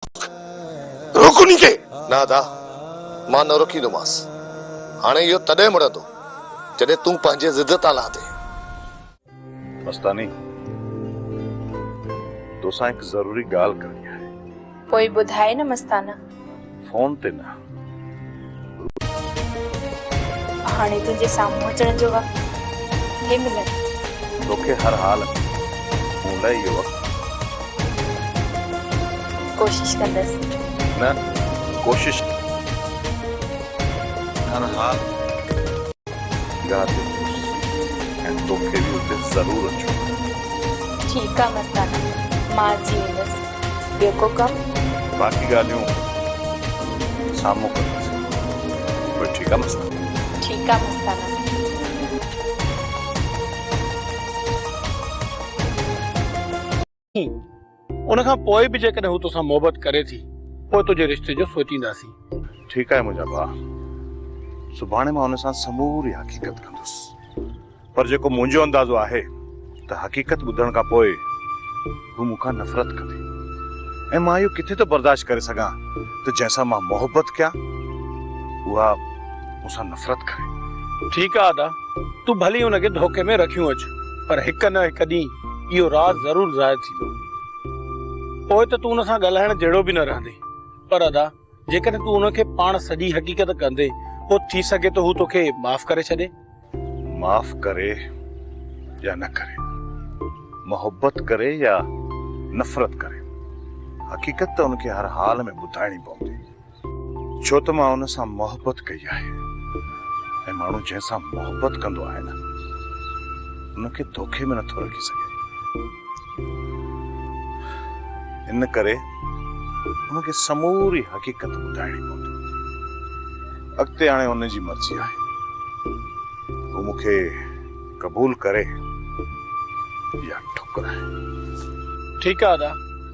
रोक उन्हीं के ना दा मां न रोकींदोमांस। हाणे इहो तॾहिं मुड़ंदो जॾहिं तूं पंहिंजे ज़िद तां लाथे। मस्तानी तोसां हिकु ज़रूरी ॻाल्हि करणी आहे। पोइ ॿुधाए न मस्ताना। फोन ते न। हाणे तुंहिंजे साम्हूं अचण जो वक़्तु हे मिलंदो। तोखे हर हाल में मूं लाइ इहो वक़्तु कोशिश कंदसि। न कोशिश हर हाल गाते ऐं तोखे बि उते ज़रूरु अचो। ठीकु आहे मस्ताना, मां अची वेंदसि। ॿियो को कमु? बाक़ी ॻाल्हियूं साम्हूं कंदासीं। पोइ ठीकु आहे मस्ताना? ठीकु आहे मस्ताना। उन खां पोइ बि जेकॾहिं हू तोसां मोहबत करे थी पोइ तुंहिंजे रिश्ते जो सोचींदासीं। ठीकु आहे मुंहिंजा भाउ, सुभाणे मां हुन सां समूरी हक़ीक़त कंदुसि। पर जेको मुंहिंजो अंदाज़ो आहे त हक़ीक़त ॿुधण खां पोइ हू मूंखां नफ़रत कंदी ऐं मां इहो किथे थो बर्दाश्त करे सघां त जंहिंसां मां मोहबत कयां उहा मूंसां नफ़रत करे। ठीकु आहे अदा, तूं भली हुनखे धोखे में रखियूं अच, पर हिकु न हिकु ॾींहुं इहो राज़ ज़रूरु ज़ाहिर थींदो। पोइ त तूं हुन सां ॻाल्हाइण जहिड़ो बि न रहंदे। पर अदा, जेकॾहिं तूं हुनखे पाण सॼी हक़ीक़त कंदे पोइ थी सघे तो हू तोखे माफ़ करे छॾे। माफ़ करे या न करे, मोहब्बत करे या नफ़रत करे, हक़ीक़त त हुनखे हर हाल में ॿुधाइणी पवंदी। छो त मां हुन सां मोहब्बत कई आहे ऐं माण्हू जंहिंसां मोहब्बत कंदो आहे न हुनखे धोखे में नथो रखी सघे। इन करे हुनखे समूरी हक़ीक़त ॿुधाइणी पवंदी। अॻिते हाणे हुनजी मर्ज़ी आहे, हू मूंखे क़बूल करे या ठुकराए। ठीकु आहे अदा,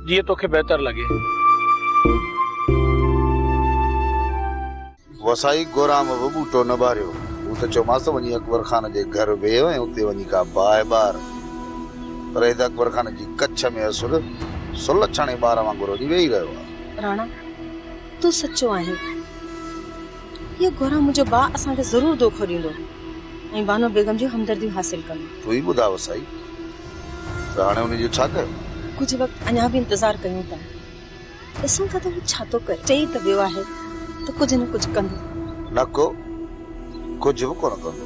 जीअं तोखे बहितर लॻे। वसाई गोराम बि ॿूटो न ॿारियो। हू त चयोमांसि वञी अकबर खान जे घर वियो ऐं उते वञी का बाहि ॿार। पर हिते अकबर खान जी कच्छ में असुल सुलक्षणे ॿार वांगुरु वञी वेही रहियो आहे। राणा, तूं सचो आहे। ये गोरा मुंहिंजो भाउ असांखे ज़रूरु धोखो ॾींदो ऐं बानो बेगम जी हमदर्दी हासिल कंदो। तूं ई ॿुधा वसाई, त हाणे हुनजो छा कयो? कुझु वक़्तु अञा बि इंतज़ारु कयूं था। ॾिसूं था त हू छा थो करे। चई त वियो आहे त कुझु न कुझु कंदो। न को कुझु बि कोन कंदो।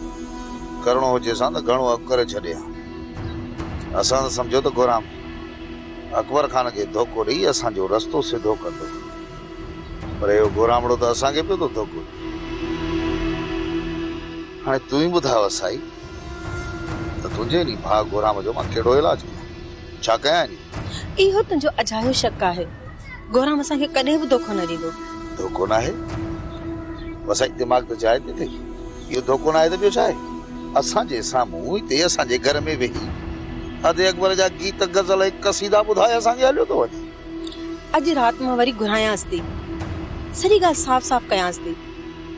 करिणो हुजे सां त घणो अॻु करे छॾे हा। असां त सम्झो त गोराम अकबर खान खे धोखो ॾेई असांजो रस्तो सिधो कंदो, पर इहो गोरामड़ो त असांखे पियो थो धोखो ॾे। हाणे तूं ई ॿुधा वसाई त तुंहिंजे नी भाउ गोराम जो मां कहिड़ो इलाज कयां, छा कयां? इहो तुंहिंजो अजायो शक आहे। गोराम असांखे कॾहिं बि धोखो न ॾींदो। धोखो न आहे वसाई, दिमाग़ त चाहे थी थी। इहो धोखो न आहे त ॿियो छा आहे? असांजे साम्हूं हिते असांजे घर में वेही अदे अकबर जा गीत गज़ल ऐं कसीदा ॿुधाए असांखे हलियो थो वञे। अॼु राति मां वरी घुरायांसि थी, सॼी ॻाल्हि साफ़ साफ़ कयांसि थी,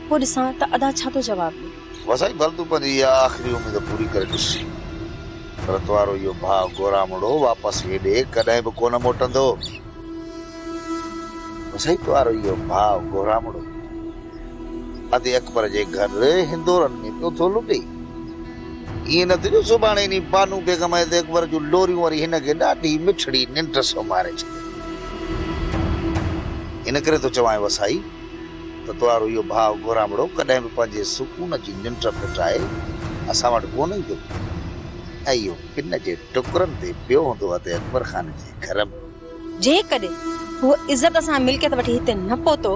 पोइ ॾिसां त अदा छा थो जवाबु ॾे। वसाई भल तूं पंहिंजी इहा आख़िरी उमेद पूरी करे ॾिस, पर तुंहिंजो इहो भाउ गोरामड़ो वापसि हेॾे कॾहिं बि कोन मोटंदो। वसाई तुंहिंजो इहो भाउ गोरामड़ो अदे अकबर जे घर हिंदोरनि में पियो थो लुटे। ईअं न थियो सुभाणे नी बानू बेगम ऐं अकबर जूं लोरियूं वरी हिनखे ॾाढी मिठड़ी निंड सुम्हारे छॾे। इन करे तो चवां वसाई त तुंहिंजो इहो भाउ गोरामड़ो कॾहिं बि पंहिंजे सुकून जी निंड फिटाए असां वटि कोन ईंदो ऐं इहो पिन जे टुकरनि ते पियो हूंदो आहे अकबर खान जे घर में। जेकॾहिं उहो इज़त सां मिल्कियत वठी हिते न पहुतो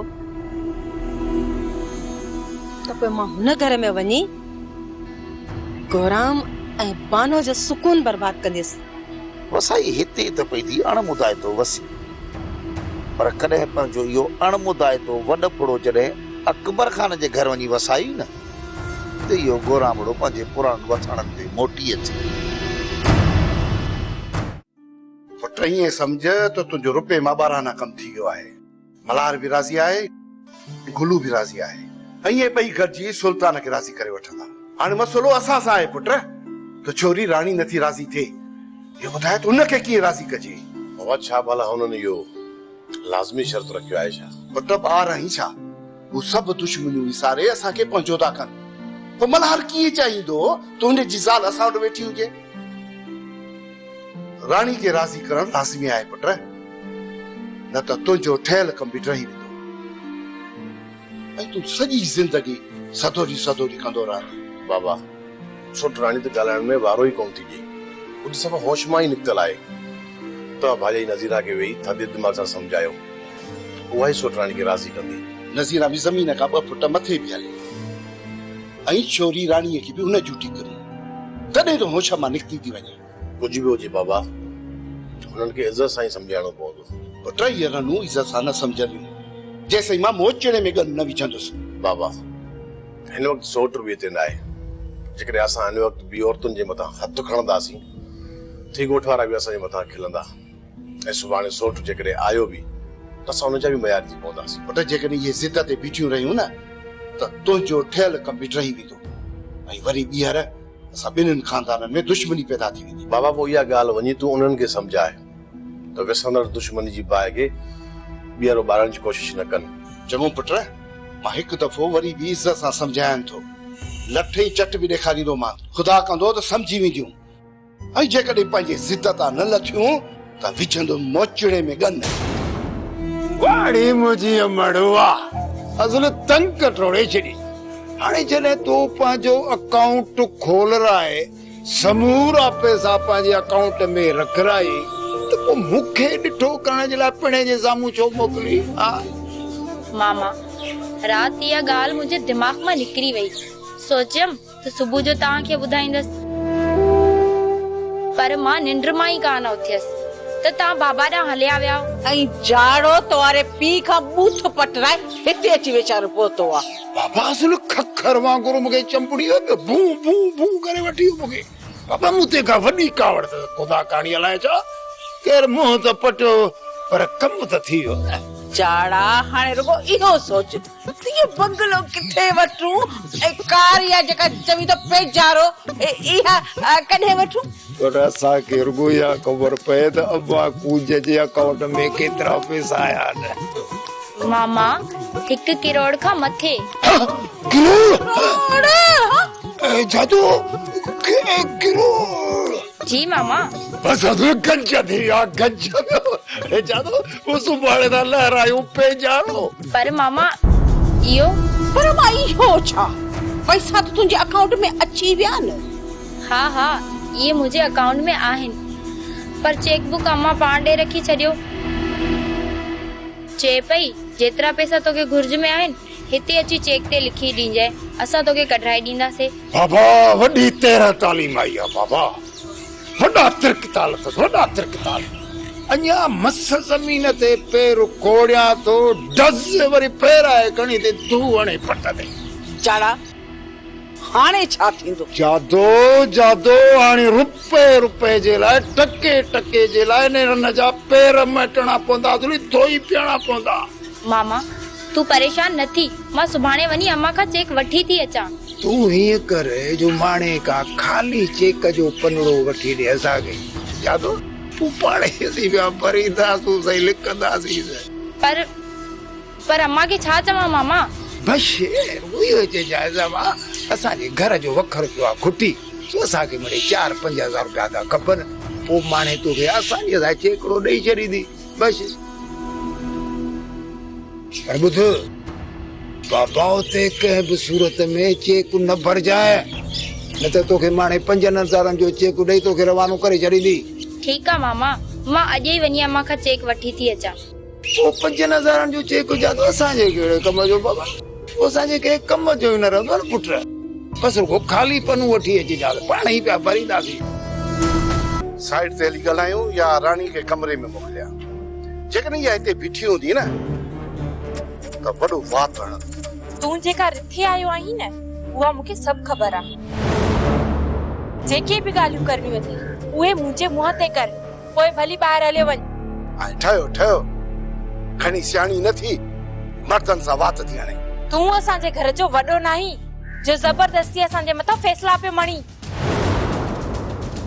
त पोइ मां हुन घर में वञी गोराम ऐं बानो जो सुकून बर्बाद कंदसि। वसाई हिते त पई थी अणमुदायतो वसी, पर कॾहिं पंहिंजो इहो अणमुदायतो वॾपड़ो जॾहिं अकबर खान जे घर वञी वसाई न त इहो गोरामड़ो पंहिंजे पुराण वथाणनि ते मोटी अचे। पुट ईअं सम्झ त तुंहिंजो रुपए मां ॿारहाना कमु थी वियो आहे। मल्हार बि राज़ी आहे, गुलू बि राज़ी आहे, ऐं इहे ॿई गॾिजी सुल्तान खे राज़ी करे वठंदा। हाणे मसइलो असां सां आहे पुट, त छोरी राणी नथी राज़ी थिए, इहो ॿुधाए त हुनखे कीअं राज़ी कजे। बाबा छा भला हुननि इहो लाज़मी शर्त रखियो आयशा। पुट ॿार आहीं छा? हू सभु दुश्मनियूं विसारे असांखे पंहिंजो था कनि। पोइ मल्हार कीअं चाहींदो तुंहिंजे जी ज़ाल असां वटि वेठी हुजे? राणी खे राज़ी करणु लाज़मी आहे पुट, न त तुंहिंजो ठहियल कमु बि रही वेंदो ऐं तूं सॼी ज़िंदगी सदोरी सदोरी कंदो रहंदी। बाबा सुठ राणी ते ॻाल्हाइण में वारो ई कोन थी ॾे, कुझु सफ़ा होश मां ई निकितल आहे। त भाॼाई नज़ीरा खे वेही थधे दिमाग़ सां सम्झायो, उहा ई सुठ राणी खे राज़ी कंदी। नज़ीरा बि ज़मीन खां 2 फुट मथे बि हले ऐं छोरी राणीअ खे बि उन जूटी करी, तॾहिं त होश मां निकिती थी वञे। कुझु बि हुजे बाबा, हुननि खे इज़त सां ई सम्झाइणो पवंदो। पुट इहे रनूं इज़त सां न सम्झंदियूं जेसिताईं मां मोचड़े में गन न विझंदुसि। बाबा हिन वक़्तु सोट बि हिते न आहे। जेकॾहिं असां हिन वक़्तु ॿी औरतुनि जे मथां हथु खणंदासीं, थी ॻोठ वारा बि असांजे मथां खिलंदा ऐं सुभाणे सोट जेकॾहिं आयो बि त असां हुनजा बि मयार थी पवंदासीं। पुट जेकॾहिं इहे ज़िद ते बीठियूं रहियूं न त तुंहिंजो ठहियल कमु बि रही वेंदो ऐं वरी ॿीहर असां ॿिन्हिनि खानदाननि में दुश्मनी पैदा थी वेंदी। बाबा पोइ इहा ॻाल्हि वञी तूं उन्हनि खे सम्झाए त विसंदड़ दुश्मनी जी बाहि खे ॿीहर ॿारनि जी कोशिशि न कनि। चङो पुट, मां हिकु दफ़ो वरी बि इज़त सां सम्झायां थो। लठ ई चट बि ॾेखारींदो मां, ख़ुदा कंदो त सम्झी वेंदियूं ऐं जेकॾहिं पंहिंजे ज़िद तां न लथियूं त विझंदो मोचड़े में गन। वाड़ी मुझी मड़वा असुल तंग कटोड़े छड़ी। हाणे जॾहिं तूं पंहिंजो अकाउंट खोलराए समूरा पैसा पंहिंजे अकाउंट में रखराई त पोइ मूंखे ॾिठो करण जे लाइ पिणे जे साम्हूं छो मोकिली? मामा रात इहा ॻाल्हि मुंहिंजे दिमाग़ मां निकिरी वई। सोचियमि त सुबुह जो तव्हांखे ॿुधाईंदसि, पर मां निंड मां ई कान उथियसि त तव्हां बाबा ॾांहुं हलिया विया ऐं जाड़ो तोरे पी खां बूथ पटराए हिते अची वेचारो पहुतो आहे। बाबा असुल खखर वांगुरु मूंखे चंपड़ी बू बू बू करे वठी मूंखे। बाबा मूं ते का वॾी कावड़ त ख़ुदा कहाणी हलाए छा? केरु मुंहुं त पटियो पर कमु त थी वियो। जाड़ा हाणे रुगो इहो सोच ये बंगलो किथे वठूं ऐं कार या जेका चवी त पेजारो इहा कॾहिं वठूं? पर असांखे रुगो इहा ख़बर पए त अब्बा कूज जे अकाउंट में केतिरा पैसा आया आहिनि। मामा 1 करोड़ खां मथे। जादू करोड़? जी मामा। बस गंज थी आ गंज। जादू वो सुभाणे दा लहरायूं पे जानो। पर मामा इयो पर मां इहो छा? पैसा तो तुंहिंजे अकाउंट में अची विया न? हाँ हाँ ये मुझे अकाउंट में आहिनि, पर चेकबुक अम्मा पाण ॾे रखी छॾियो। चए पई जेतिरा पैसा तोखे घुर्ज में आहिनि हिते अची चेक ते लिखी ॾींजाए, असां तोखे कढाए ॾींदासीं। बाबा वॾी 13 तालीम आई आहे बाबा, वॾा तिरकताल अथसि, वॾा तिरकताल। अञा मस ज़मीन ते पेर कोड़िया तो डज़ वरी पेराए खणी ते तूं हणे पट ते। जाड़ा हाणे छा थींदो? जादो जादो हाणे रुपए जे लाइ टके जे लाइ नेरन जा पेर मटणा पवंदा, धोई पियणा पवंदा। मामा तू परेशान न थी, मां सुभाणे वञी अम्मा खां चेक वठी थी अचां। तू हीअं करे जो माणे का खाली चेक जो पनड़ो वठी ॾे असांखे। जादो तूं पाणे असीं पिया भरींदासीं सही लिखंदासीं। पर अम्मा खे छा चवां मामा? बस उहो चइजांइ असांजे घर जो वखर पियो आहे खुटी, सो असांखे मिड़े 4-5 हज़ार रुपया था खपनि, पोइ माणे तोखे आसानीअ सां चेकड़ो ॾेई छॾींदी बस। पर ॿुध बाबा उते कंहिं बि सूरत में चेक न भरजाए, न त तोखे माणे 5 हज़ारनि जो चेक ॾेई तोखे रवानो करे छॾींदी। ठीकु आहे मामा, मां अॼु ई वञी अम्मा खां चेक वठी थी अचां। पोइ 5 हज़ारनि जो चेक जादो असांजे कहिड़े कम जो बाबा? असांजे कंहिं कम जो ई न रहंदो न पुट। बसि रुगो खाली पनू वठी अची जादो, पाण ई पिया भरींदासीं। साइड ते हली ॻाल्हायूं या राणी खे कमरे में मोकिलियां? जेकॾहिं इहा हिते बीठी हूंदी न त वॾो वात हणंदो। तूं जेका रिथे आयो आहीं न उहा मूंखे सभु ख़बर आहे। जेके बि ॻाल्हियूं करणी अथई उहे मुंहिंजे मुंहं ते कर, पोइ भली ॿाहिरि हलियो वञ। ऐं ठहियो खणी सियाणी न थी मर्दनि सां वात थी हणे। तूं असांजे घर जो वॾो नाही जो ज़बरदस्ती असांजे मथां फैसला पियो मणी।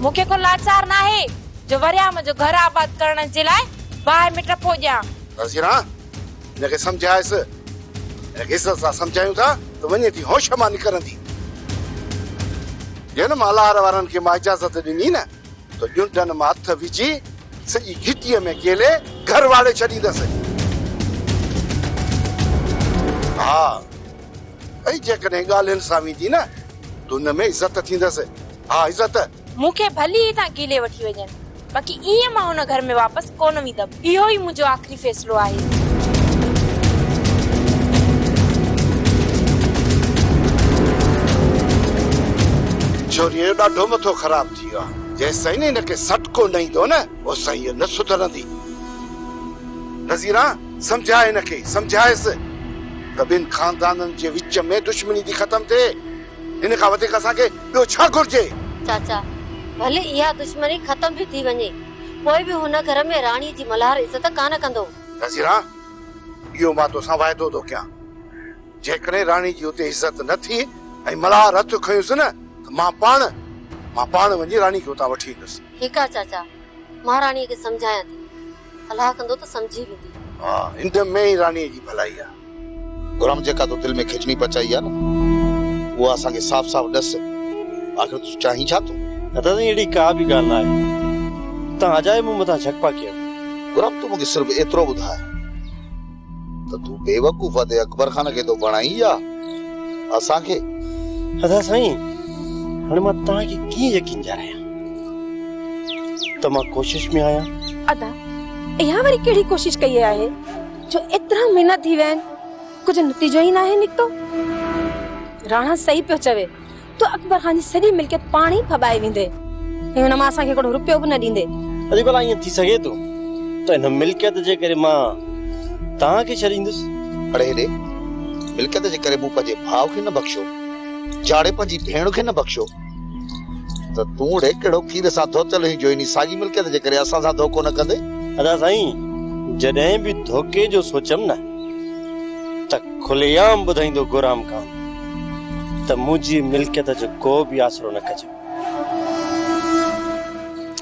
मूंखे को लाचार न आहे जो वरियाम जो घर आबाद करण जे लाइ ॿाहिरि मिट पोॼां। नज़ीरा हिनखे सम्झायसि, हिनखे इज़त सां सम्झायूं था त वञे थी होश मां निकिरंदी। जे न मल्हार वारनि खे मां इजाज़त ॾिनी न त ॼुंडनि मां हथ विझी सॼी घिटीअ में केले घर वाड़े छॾींदसि। हा, ऐं जेकॾहिं ॻाल्हियुनि सां वेंदी न त हुन में इज़त थींदसि। हा, इज़त। मूंखे भली ई तव्हां कीले वठी वञनि, बाक़ी ईअं मां हुन घर में वापसि कोन वेंदमि। इहो ई मुंहिंजो आख़िरी फ़ैसिलो आहे। छोरीअ जो ॾाढो मथो ख़राब थी वियो आहे। जेसि ताईं हिनखे सटको न ईंदो न ओसि ताईं इहा न सुधरंदी। नज़ीरा सम्झाए हिनखे, सम्झायसि त ॿिनि ख़ानदाननि जे विच में दुश्मनी थी ख़तम थिए। हिन खां वधीक असांखे ॿियो छा घुर्जे? चाचा भले इहा दुश्मनी ख़तम भी थी वञे, पोइ बि हुन घर में राणी जी मल्हार इज़त कान कंदो। नज़ीरा इहो मां तोसां वाइदो थो कयां, जेकॾहिं राणी जी हुते इज़त न थी ऐं मल्हार हथु खयुसि न त मां पाण वञी राणी खे उतां वठी ईंदुसि। ठीकु आहे चाचा, मां राणीअ खे सम्झायां थी, अलाह कंदो त सम्झी वेंदी। हा, हिन में ई राणीअ जी भलाई आहे। गुलाम जेका तो दिल में खिचणी पचाई आहे न उहा असांखे साफ़ साफ़ ॾस। आख़िर तूं चाहीं छा तूं? दादा अहिड़ी का बि ॻाल्हि न आहे, तव्हां अजाए मूं मथां झक पा कयो। गुलाम तूं मूंखे सिर्फ़ु एतिरो ॿुधाए त तूं बेवकूफ़ ते अकबर खान खे तो बणाई या असांखे? दादा साईं, हाणे मां तव्हांखे कीअं यकीन ॾियारायां त मां कोशिश में आहियां? अदा इहा वरी कहिड़ी कोशिश कई आहे जो एतिरा महीना थी विया आहिनि, कुझु नतीजो ई न आहे निकितो। राणा सही पियो चवे, तो अकबर खान जी सॼी मिल्कियत पाण ई फबाए वेंदे ऐं हुन मां असांखे हिकिड़ो रुपयो बि न ॾींदे। अॼु भला ईअं थी सघे थो त हिन मिल्कियत जे करे मां तव्हांखे छॾींदुसि? अड़े हेॾे मिल्कियत जे करे मूं पंहिंजे भाउ खे न बख़्शो, जाड़े पंहिंजी भेण खे न बख़्शो, त तूं ॾे कहिड़ो खीर सां धोतल हुई जो इन साॻी मिल्कियत जे करे असां सां धोखो न कंदे? दादा साईं, जॾहिं बि धोखे जो सोचम न त खुलेआम ॿुधाईंदो गुलाम खान त मुंहिंजी मिल्कियत जो को बि आसरो न कजो।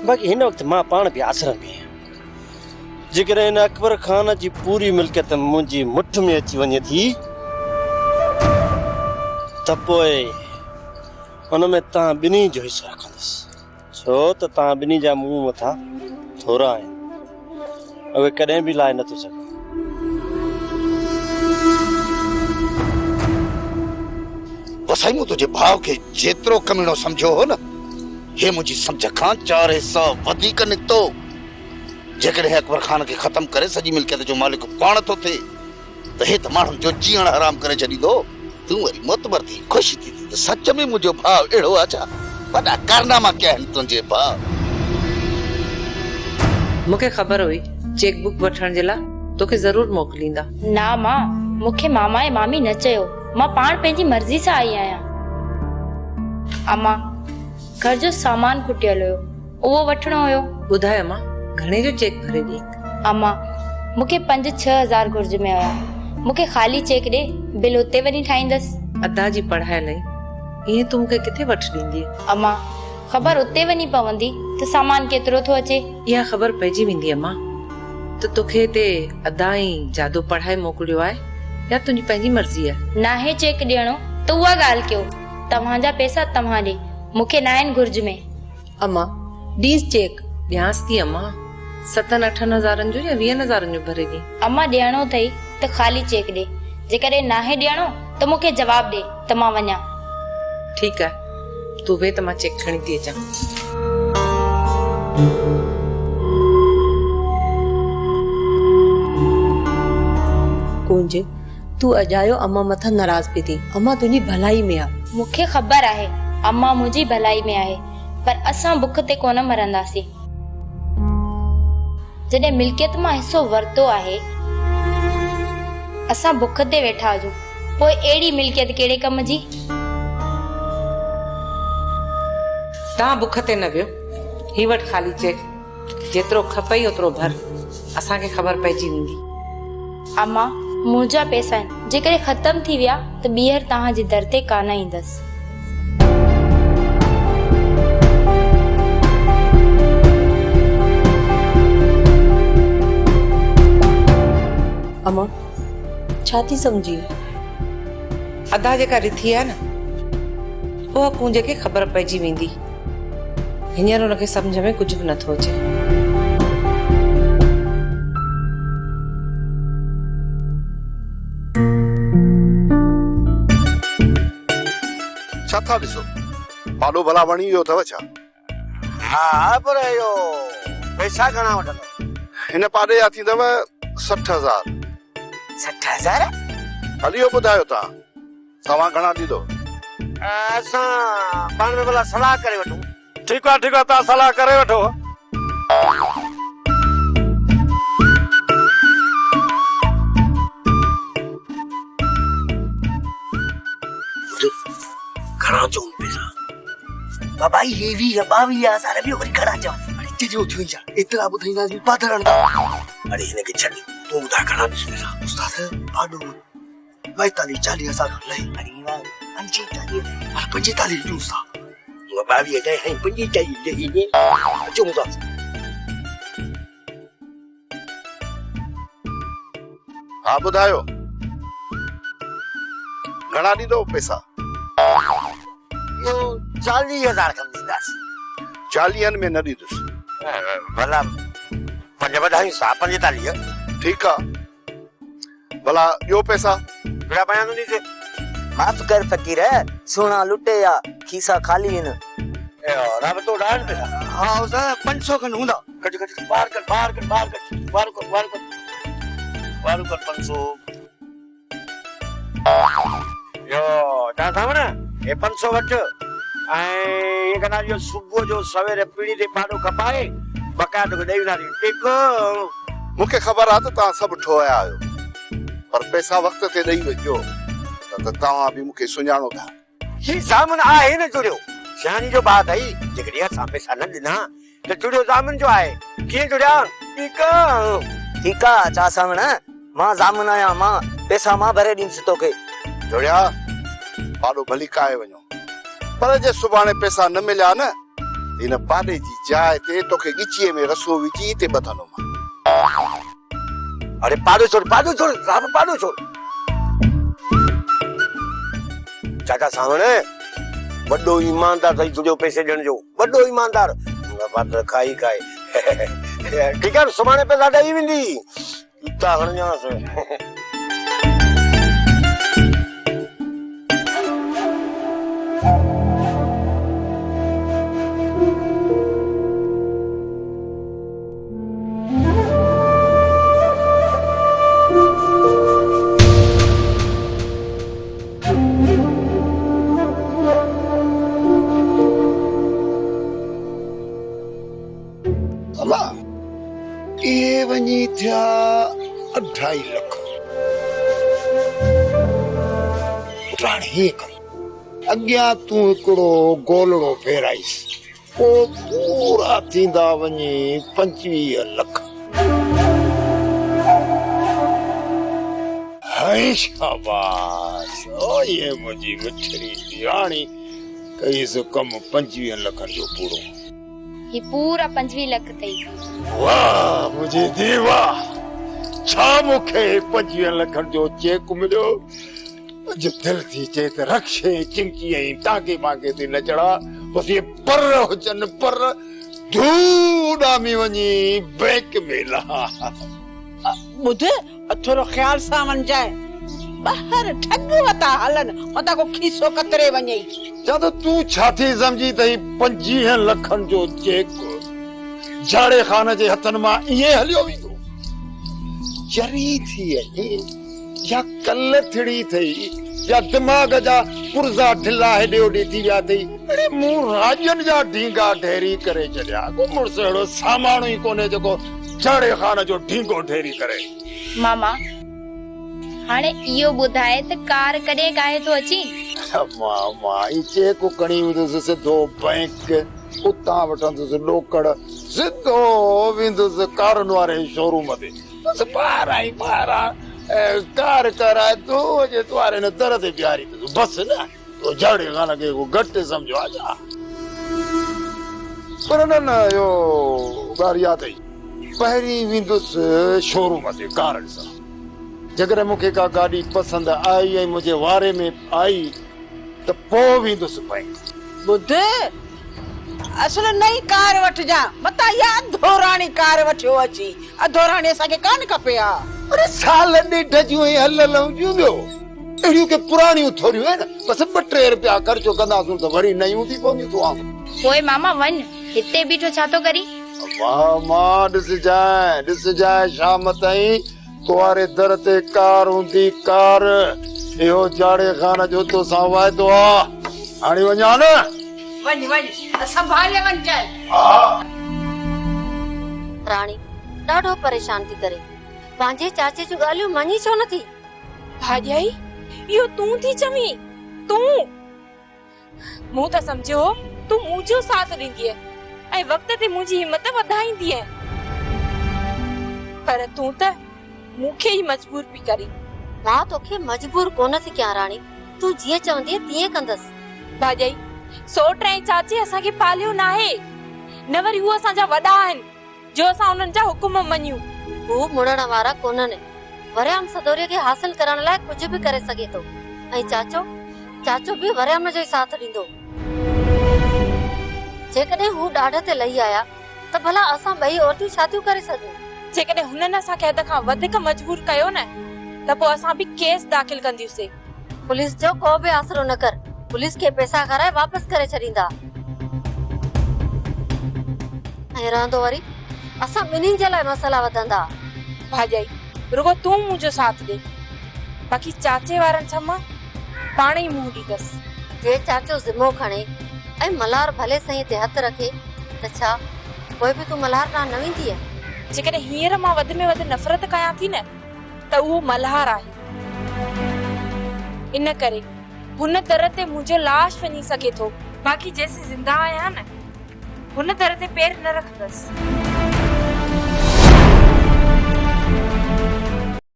बाक़ी हिन वक़्तु मां पाण बि आसर में आहियां। जेकॾहिं हिन अकबर खान जी पूरी मिल्कियत मुंहिंजी मुठ में अची वञे थी त पोइ हुन में तव्हां ॿिन्ही जो हिसो रखंदुसि, छो त तव्हां ॿिन्ही जा मुंहुं मथां थोरा आहिनि, उहे कॾहिं बि लाइ नथो सघे। वसाई मूं तुंहिंजे भाउ खे जेतिरो कमीणो सम्झो हो न, हे मुंहिंजी सम्झ खां 4 हिसा वधीक निकितो। जेकॾहिं अकबर खान खे ख़तम करे सॼी मिल्कियत जो मालिक पाण थो थिए त हे त माण्हुनि जो जीअण हराम करे छॾींदो। तूं वरी मोतबर थी ख़ुशि थी त सच में मुंहिंजो भाउ अहिड़ो आहे छा? वॾा कारनामा कया आहिनि तुंहिंजे भाउ। मूंखे ख़बर हुई चेक बुक वठण जे लाइ तोखे ज़रूर मोकिलींदा। ना मां, मूंखे मामा ऐं मामी न चयो, मां पाण पंहिंजी मर्ज़ी सां आई आहियां। अम्मा, घर जो सामान खुटियल हुयो, उहो वठणो हुयो। ॿुधाए अम्मा, घणे जो चेक भरे ॾी? अम्मा, मूंखे 5-6 हज़ार घुर्ज में हुया, मूंखे ख़ाली चेक ॾे, बिल उते वञी ठाहींदसि। अदा जी पढ़ाई लाइ ईअं तूं मूंखे किथे वठी ॾींदी? अम्मा, ख़बर उते वञी पवंदी त सामान केतिरो थो अचे। इहा ख़बर पइजी वेंदी अम्मा त तोखे हिते अदा ई जादू पढ़ाई मोकिलियो आहे या तुंहिंजी पंहिंजी मर्ज़ी आहे? नाहे चेक ॾियणो त उहा ॻाल्हि कयो, तव्हांजा पैसा तव्हां ॾे, मूंखे न आहिनि घुर्ज में। अम्मा ॾींस चेक ॾियांसि थी अम्मा, 7-8 हज़ारनि जो या 20 हज़ारनि जो भरे ॾी। अम्मा ॾियणो अथई त ख़ाली चेक ॾे, जेकॾहिं नाहे ॾियणो त मूंखे जवाब ॾे त मां वञा। ठीकु आहे, तूं वे त मां चेक खणी थी अचां। कुंज, तूं अजायो अम्मा मथां नाराज़ पई थी, अम्मा तुंहिंजी भलाई में आहे। मूंखे ख़बर आहे अम्मा मुंहिंजी भलाई में आहे, पर असां बुख ते कोन मरंदासीं। जॾहिं मिल्कियत मां हिसो वरितो आहे, असां बुख ते वेठा हुजूं, पोइ अहिड़ी मिल्कियत कहिड़े कम जी? तव्हां बुख ते न वियो, ही वटि ख़ाली चेक, जेतिरो खपई ओतिरो भर, असांखे ख़बर पइजी वेंदी। अम्मा, मुंहिंजा पैसा आहिनि, जेकॾहिं ख़तम थी विया त ॿीहर तव्हांजे दर ते कान ईंदसि। अम्मा छा थी समझी? अदा जेका रिथी आहे न उहा कुंज खे ख़बर पइजी वेंदी। हींअर हुनखे सम्झ में कुझु बि नथो अचे। छा था ॾिसो? पाॾो भला वणी वियो अथव छा? हा पर इहो पैसा घणा वठंदो? हिन पाॾे जा थींदव 60,000। 60,000? हली इहो ॿुधायो तव्हां घणा ॾींदो? असां पाण में भला सलाह करे वठूं। ठीकु आहे तव्हां सलाह करे वठो। घणा चऊं पैसा? बाबा ये भी 22,000 भी वरी घणा चऊं? अरे जो थियो जा एतिरा ॿुधाईंदासीं पाथरण। अरे हिनखे छॾ, तूं ॿुधाए घणा ॾिस पैसा? उस्ताद पाॾो 42-40,000 लई। अरे वाह 45 ॾियूं था। 22 जाए 45 ॾेई चऊं था। हा ॿुधायो घणा ॾींदो पैसा? यो 40,000 खन ॾींदासीं। 40 में न ॾींदुसि। भला 5 वधायूं 45। ठीकु आहे भला ॿियो पैसा? ॿिया बयान ॾींदे। माफ कर फकीर, सोना लुटे या खीसा खाली इन। रब तो डाल पैसा। हाँ उसा 500 खन हुंदा। कट बाहर कर 500। यो ता सामने ए 500 वठ ऐं ये कना जो सुबह जो सवेरे पीड़ी ते पाडो खपाए बकाया तो ॾेई नारी। ठीक मूंखे ख़बर आहे त तव्हां सभु ठोया आहियो, पर पैसा वक़्त ते ॾेई वञो त तव्हां बि मूंखे सुञाणो था। ही जामन आहे न जुड़ियो। शानी जो बात आई जेकॾहिं असां पैसा न ॾिना त जुड़ियो जामन जो आहे। कीअं जुड़िया? ठीक आहे चा सामण मां जामन आया, मां पैसा मां भरे ॾींदुसि तोखे। जुड़िया पाॾो भली काए वञो, पर जे सुभाणे पैसा न मिलिया न हिन पाॾे जी जाइ ते तोखे ॻिचीअ में रसो विझी ते ॿधंदो मां। अरे पाडो छोड़ राम पाडो छोड़। चाचा सामने वड्डो ईमानदार थई जुड़ियो पैसे ॾियण जो, वड्डो ईमानदार। बात खाई खाए ठीक है सुभाणे पैसा ॾेई वेंदी। इता हणजांस। ये वञी थिया 2.5 लाख। राणी अॻियां तूं हिकिड़ो गोलड़ो फेराइस, पोइ पूरा थींदा वञी 25 लाख। हाय शाबाश, ओ ये मुंहिंजी मिठड़ी राणी कईस कम 25 लाख जो पूरो। ये पूरा 25 लाख थई। वाह मुझे देवा, छा मूंखे 25 लाख जो चेक मिलियो। जो दिल थी चे त रक्षे चिंकी ऐं टांके बांके ते न चढ़ा, बस ये पर हुजन पर धूडामी वञी बैंक में ला। ॿुध थोरो ख्याल सां वञजाए, ॿाहिरि ठग वता हलन मता को खीसो कतरे वञे। जद तू छा थी समझी तई 25 लखन जो चेक झाड़े खान जे हथन मां इहे हलियो वेंदो? चरी थी या कल थिड़ी थई या दिमाग जा पुरजा ढिला हेॾे होॾे थी विया थई। अरे मूं राजन जा ढींगा ढेरी करे छॾिया, को मुड़स अहिड़ो सामानो ई कोन्हे जेको झाड़े खान जो ढींगो ढेरी करे। मामा हाणे इहो ॿुधाए त कार कॾहिं काहे थो अची? मामा ई चेक खणी वेंदुसि सिधो बैंक, उतां वठंदुसि ॾोकड़, सिधो वेंदुसि कारनि वारे शोरूम ते। बसि ॿाहिरां कार कराए तो जे तुम्हारे ने दर ते प्यारी बस ना तो झाड़े खाना के को घट समझो आजा। पर न यो गाड़ी याद आई, पहिरीं वेंदुसि शोरूम ते कारनि सां, जगह मूंखे का गाड़ी पसंद आई ऐं मुझे वारे में आई तो पोइ वेंदुसि पई। बुध असल नई कार वठ जा मता या अधोराणी कार वठियो अची। अधोराणी असांखे कान खपे आ। अरे साल ॾेढ जूं ऐं हलियल हुजूं ॿियो अहिड़ियूं के पुराणियूं थोरियूं आहिनि बसि 2-3 रुपया ख़र्चो कंदासूं त वरी नयूं थी पवंदियूं तूं पोइ मामा वञ हिते बीठो छा थो करी? वाह मां ॾिसजांइ शाम ताईं तुआरे दर ते कार हूंदी कार। इहो जाड़े खान जो तो सां वाइदो आहे। हाणे वञा न वञ संभाले वञ जाए। राणी ॾाढो परेशान थी करे पंहिंजे चाचे जूं ॻाल्हियूं मञी छो नथी? भाॼाई इहो तूं थी चवी? तूं मूं त सम्झो तूं मुंहिंजो साथ ॾींदीअ ऐं वक़्त ते मुंहिंजी हिम्मत वधाईंदीअ, पर तूं त मूंखे ई मजबूर पई करी। मां तोखे मजबूर कोन थी कयां राणी, तूं जीअं चवंदी तीअं कंदसि। भाॼाई सोट ऐं चाचे असांखे पालियो न आहे, न वरी हू असांजा वॾा आहिनि जो असां उन्हनि जा हुकुम मञूं। हू मुड़ण वारा कोन्हनि, वरियाम सदोरीअ खे हासिल करण लाइ कुझु बि करे सघे थो ऐं चाचो बि वरियाम जो ई साथ ॾींदो। जेकॾहिं हू ॾाढ ते लही आया त भला असां ॿई औरतूं शादियूं करे सघूं। जेकॾहिं हुननि असांखे हद खां वधीक मजबूर कयो न त पोइ असां बि केस दाख़िल कंदियूंसीं। पुलिस जो को बि आसरो न कर, पुलिस खे पैसा खाराए वापस करे छॾींदा ऐं रहंदो वरी असां ॿिन्हिनि जे लाइ मसला वधंदा। भाॼाई रुगो तूं मुंहिंजो साथ ॾे, बाक़ी चाचे वारनि सां मां पाण ई मुंहुं ॾींदसि। जे चाचो ज़िम्मो खणे ऐं मल्हार भले सही ते हथ रखे त छा पोइ बि तूं मल्हार ॾांहुं न वेंदीअ? जेकॾहिं हींअर मां वधि में वधि नफ़रत कयां थी न त उहो मल्हार आहे। इन करे हुन दर ते मुंहिंजो लाश वञी सघे थो, बाक़ी जेसीं ज़िंदा आहियां न हुन दर ते पैर न रखंदसि।